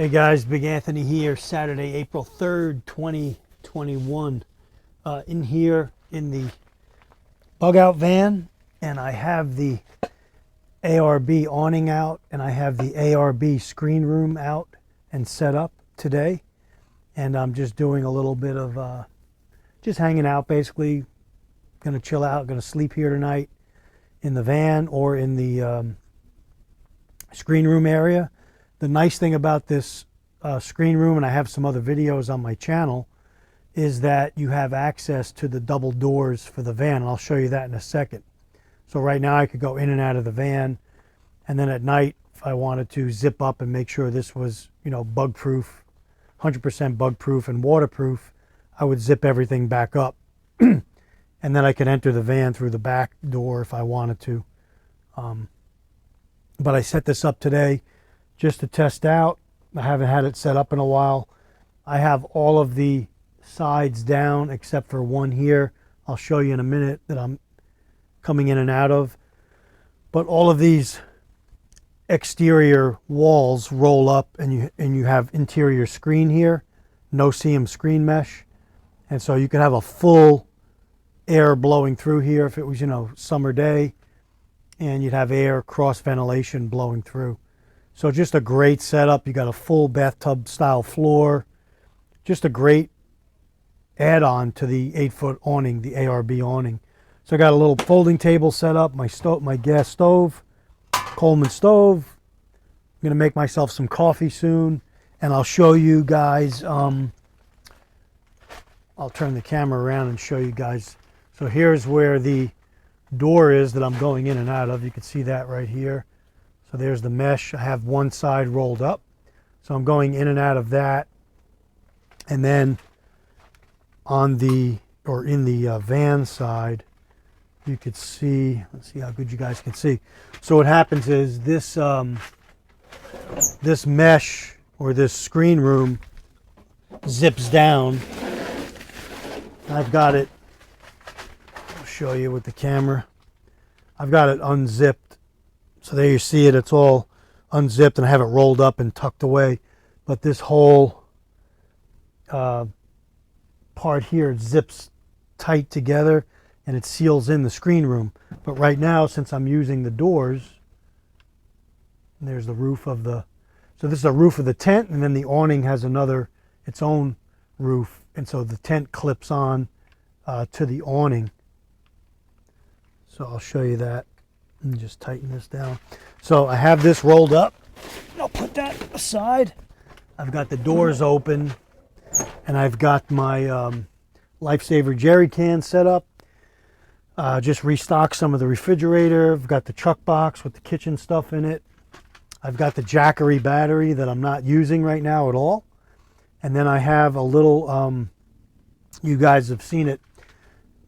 Hey guys, Big Anthony here, Saturday, April 3rd, 2021. In here in the bug out van, and I have the ARB awning out, and I have the ARB screen room out and set up today. And I'm just doing a little bit of just hanging out, basically. Gonna chill out, gonna sleep here tonight in the van or in the screen room area. The nice thing about this screen room, and I have some other videos on my channel, is that you have access to the double doors for the van, and I'll show you that in a second. So right now I could go in and out of the van, and then at night if I wanted to zip up and make sure this was, you know, bug proof, 100% bug proof and waterproof, I would zip everything back up and then I could enter the van through the back door if I wanted to. But I set this up today just to test out. I haven't had it set up in a while. I have all of the sides down except for one here. I'll show you in a minute that I'm coming in and out of. But all of these exterior walls roll up, and you have interior screen here, no seam screen mesh. And so you could have a full air blowing through here if it was, you know, summer day, and you'd have air cross ventilation blowing through. So just a great setup. You got a full bathtub style floor. Just a great add-on to the 8-foot awning, the ARB awning. So I got a little folding table set up, my stove, my gas stove, Coleman stove. I'm gonna make myself some coffee soon, and I'll show you guys. I'll turn the camera around and show you guys. So here's where the door is that I'm going in and out of. You can see that right here. So there's the mesh. I have one side rolled up, so I'm going in and out of that. And then on the, or in the van side, you could see, let's see how good you guys can see. So what happens is this this mesh, or this screen room, zips down. I've got it, I'll show you with the camera. I've got it unzipped. So there you see it, it's all unzipped, and I have it rolled up and tucked away. But this whole part here zips tight together, and it seals in the screen room. But right now, since I'm using the doors, there's the roof of the, so this is the roof of the tent, and then the awning has another, its own roof. And so the tent clips on to the awning. So I'll show you that and just tighten this down. So I have this rolled up. I'll put that aside. I've got the doors open, and I've got my Lifesaver jerry can set up. Just restocked some of the refrigerator. I've got the truck box with the kitchen stuff in it. I've got the Jackery battery that I'm not using right now at all. And then I have a little, you guys have seen it,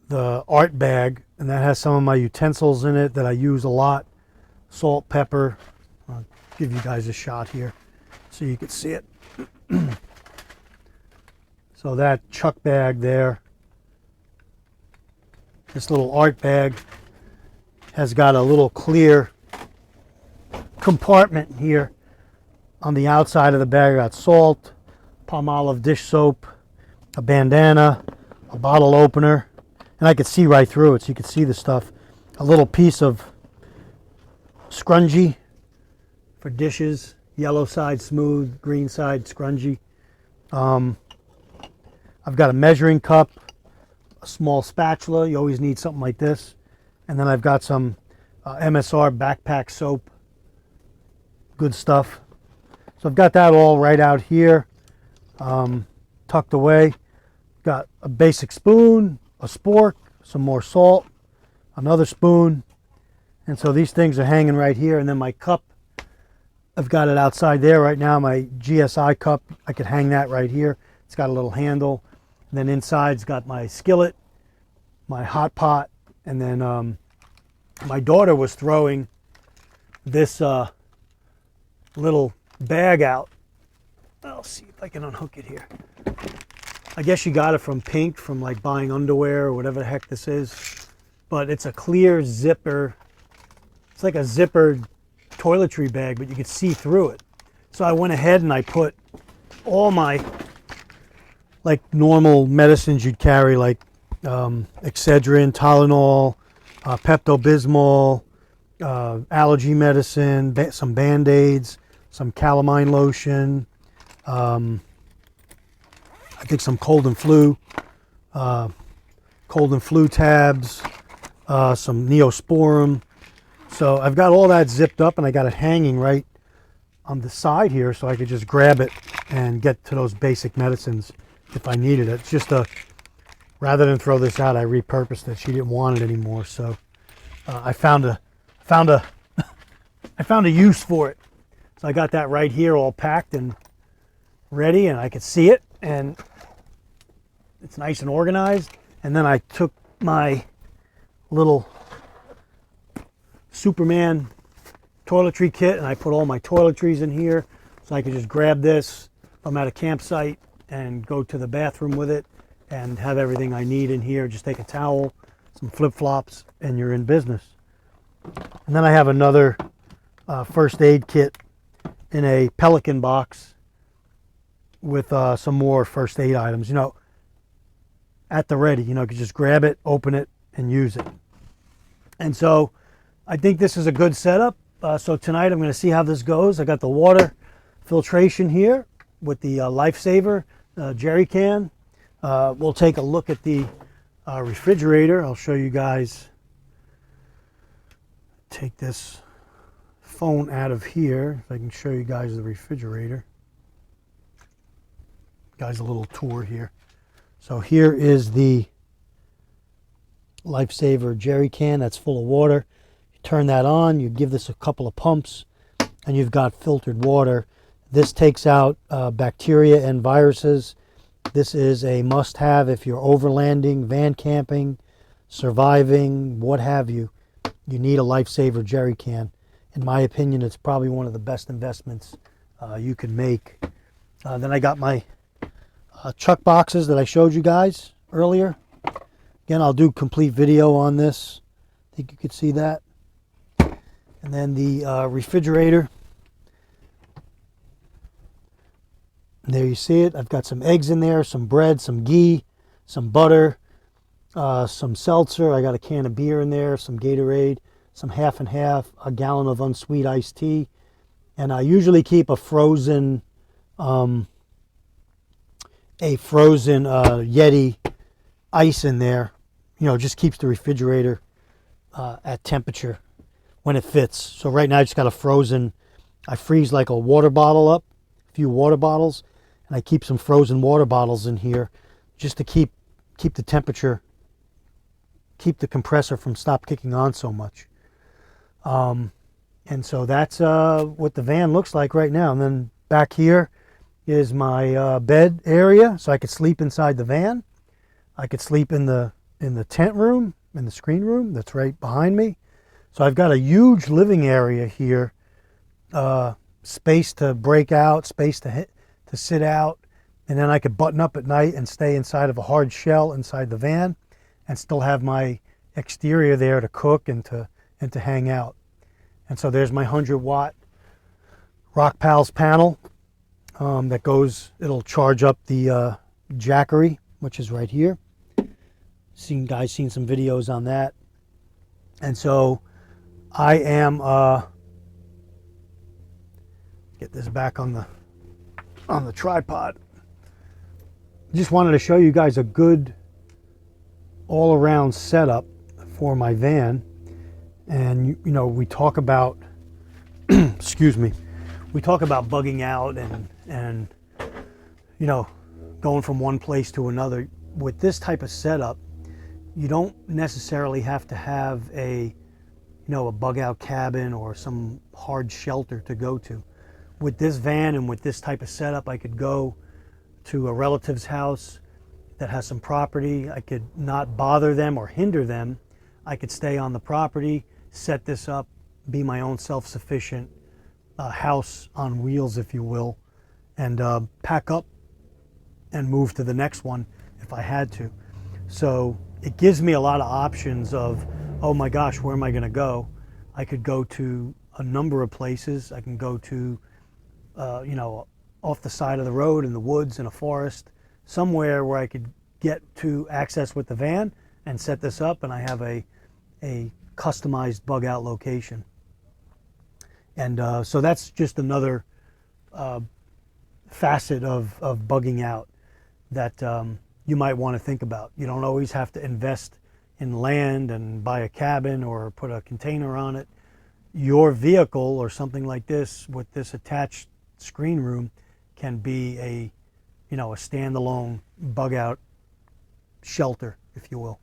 the art bag, and that has some of my utensils in it that I use a lot. Salt, pepper. I'll give you guys a shot here so you can see it. So that chuck bag there, this little art bag, has got a little clear compartment here on the outside of the bag. I got salt, Palmolive dish soap, a bandana, a bottle opener, and I could see right through it, so you could see the stuff. A little piece of scrunchie for dishes, yellow side smooth, green side scrunchie. I've got a measuring cup, a small spatula. You always need something like this. And then I've got some MSR backpack soap. Good stuff. So I've got that all right out here, tucked away. Got a basic spoon, a spork, some more salt, another spoon. And so these things are hanging right here. And then my cup, I've got it outside there right now. My GSI cup, I could hang that right here. It's got a little handle. And then inside's got my skillet, my hot pot, and then my daughter was throwing this little bag out. I'll see if I can unhook it here. I guess she got it from Pink, from like buying underwear or whatever the heck this is. But it's a clear zipper. It's like a zippered toiletry bag, but you could see through it. So I went ahead and I put all my like normal medicines you'd carry, like Excedrin, Tylenol, Pepto-Bismol, allergy medicine, some Band-Aids, some calamine lotion, I think some cold and flu tabs, some Neosporin. So I've got all that zipped up, and I got it hanging right on the side here, so I could just grab it and get to those basic medicines if I needed it. It's just rather than throw this out, I repurposed it. She didn't want it anymore, so I found a use for it. So I got that right here, all packed and ready, and I could see it, and it's nice and organized. And then I took my little Superman toiletry kit, and I put all my toiletries in here, so I could just grab this if I'm at a campsite and go to the bathroom with it and have everything I need in here. Just take a towel, some flip-flops, and you're in business. And then I have another first aid kit in a Pelican box with some more first aid items, at the ready. You could just grab it, open it, and use it. And so I think this is a good setup. So tonight I'm going to see how this goes. I got the water filtration here with the Lifesaver jerry can. We'll take a look at the refrigerator. I'll show you guys. Take this phone out of here so I can show you guys the refrigerator. Guys, a little tour here. So here is the Lifesaver jerry can that's full of water. You turn that on, you give this a couple of pumps, and you've got filtered water. This takes out bacteria and viruses. This is a must-have if you're overlanding, van camping, surviving, what have you. You need a Lifesaver jerry can. In my opinion, it's probably one of the best investments you can make. Then I got my chuck boxes that I showed you guys earlier. Again, I'll do complete video on this. I think you could see that. And then the refrigerator. And there you see it. I've got some eggs in there, some bread, some ghee, some butter, some seltzer. I got a can of beer in there, some Gatorade, some half and half, a gallon of unsweet iced tea. And I usually keep a frozen Yeti ice in there. Just keeps the refrigerator at temperature when it fits. So right now I just got I freeze like a water bottle up, a few water bottles, and I keep some frozen water bottles in here just to keep the temperature, keep the compressor from stop kicking on so much. And so that's what the van looks like right now. And then back here is my bed area, so I could sleep inside the van. I could sleep in the tent room, in the screen room that's right behind me. So I've got a huge living area here, space to break out, space to sit out, and then I could button up at night and stay inside of a hard shell inside the van, and still have my exterior there to cook and to hang out. And so there's my 100-watt Rock Pals panel that goes. It'll charge up the Jackery, which is right here. Seen some videos on that. And so I am get this back on the tripod. Just wanted to show you guys a good all-around setup for my van. And we talk about excuse me, we talk about bugging out and going from one place to another. With this type of setup, you don't necessarily have to have a bug out cabin or some hard shelter to go to. With this van and with this type of setup, I could go to a relative's house that has some property. I could not bother them or hinder them. I could stay on the property, set this up, be my own self-sufficient house on wheels, if you will, and pack up and move to the next one if I had to. So it gives me a lot of options of, oh my gosh, where am I going to go? I could go to a number of places. I can go to, a off the side of the road in the woods in a forest, somewhere where I could get to access with the van and set this up, and I have a customized bug out location. And so that's just another facet of bugging out that you might want to think about. You don't always have to invest in land and buy a cabin or put a container on it. Your vehicle or something like this with this attached screen room can be a standalone bug out shelter, if you will.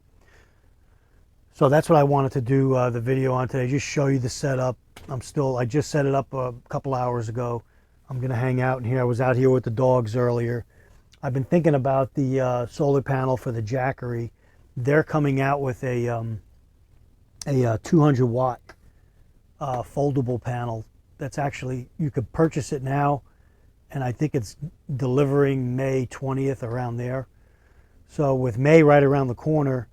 So that's what I wanted to do the video on today, just show you the setup. I just set it up a couple hours ago. I'm gonna hang out in here. I was out here with the dogs earlier. I've been thinking about the solar panel for the Jackery. They're coming out with a 200 watt foldable panel that's actually, you could purchase it now, and I think it's delivering May 20th, around there. So with May right around the corner,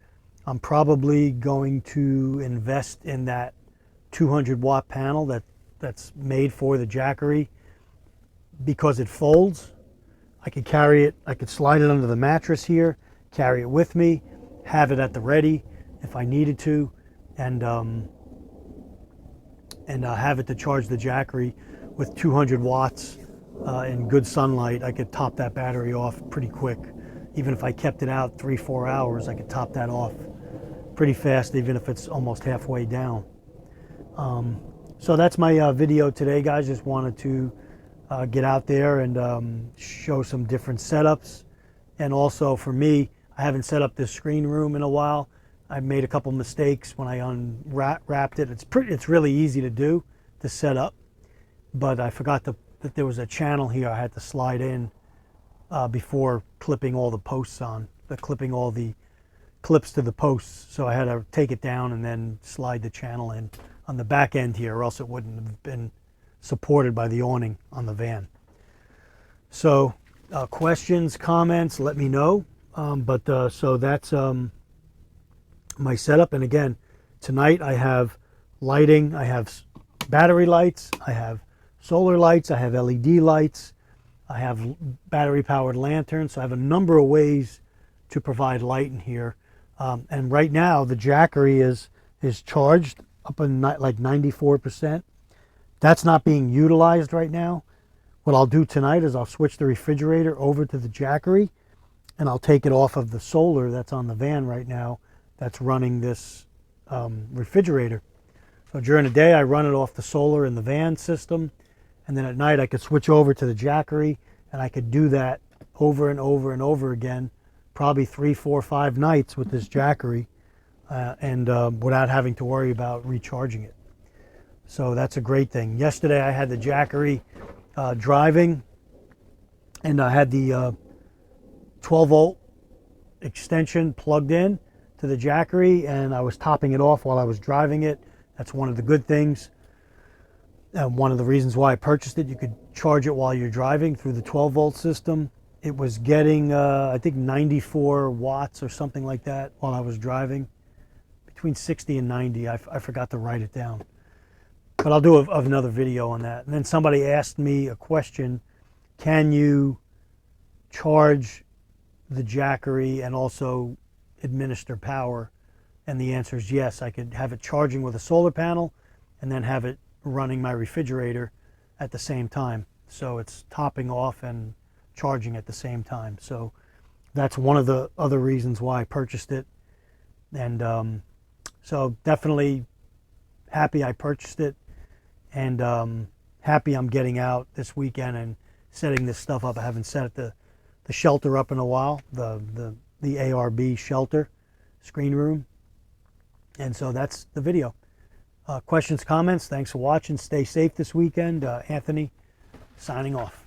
I'm probably going to invest in that 200 watt panel that's made for the Jackery, because it folds. I could carry it, I could slide it under the mattress here, carry it with me, have it at the ready if I needed to, and have it to charge the Jackery with 200 watts in good sunlight. I could top that battery off pretty quick. Even if I kept it out 3-4 hours, I could top that off pretty fast, even if it's almost halfway down. So that's my video today, guys. Just wanted to get out there and show some different setups. And also for me, I haven't set up this screen room in a while. I made a couple mistakes when I unwrapped it. It's really easy to do, to set up, but I forgot that there was a channel here I had to slide in before clipping all the posts on, clipping all the clips to the posts. So I had to take it down and then slide the channel in on the back end here, or else it wouldn't have been supported by the awning on the van. So questions, comments, let me know. So that's my setup. And again, tonight I have lighting, I have battery lights, I have solar lights, I have LED lights, I have battery powered lanterns. So I have a number of ways to provide light in here. And right now the Jackery is charged up in like 94%. That's not being utilized right now. What I'll do tonight is I'll switch the refrigerator over to the Jackery, and I'll take it off of the solar that's on the van right now that's running this refrigerator. So during the day I run it off the solar in the van system, and then at night I could switch over to the Jackery, and I could do that over and over and over again, probably 3, 4, 5 nights with this Jackery, and without having to worry about recharging it. So that's a great thing. Yesterday I had the Jackery driving, and I had the 12 volt extension plugged in to the Jackery, and I was topping it off while I was driving it. That's one of the good things. One of the reasons why I purchased it, you could charge it while you're driving through the 12 volt system. It was getting, I think 94 watts or something like that while I was driving. Between 60 and 90, I forgot to write it down. But I'll do another video on that. And then somebody asked me a question, can you charge the Jackery and also administer power? And the answer is yes. I could have it charging with a solar panel and then have it running my refrigerator at the same time. So it's topping off and charging at the same time. So that's one of the other reasons why I purchased it. And so definitely happy I purchased it, and happy I'm getting out this weekend and setting this stuff up. I haven't set the shelter up in a while, the ARB shelter screen room. And so that's the video. Questions, comments, thanks for watching. Stay safe this weekend. Anthony signing off.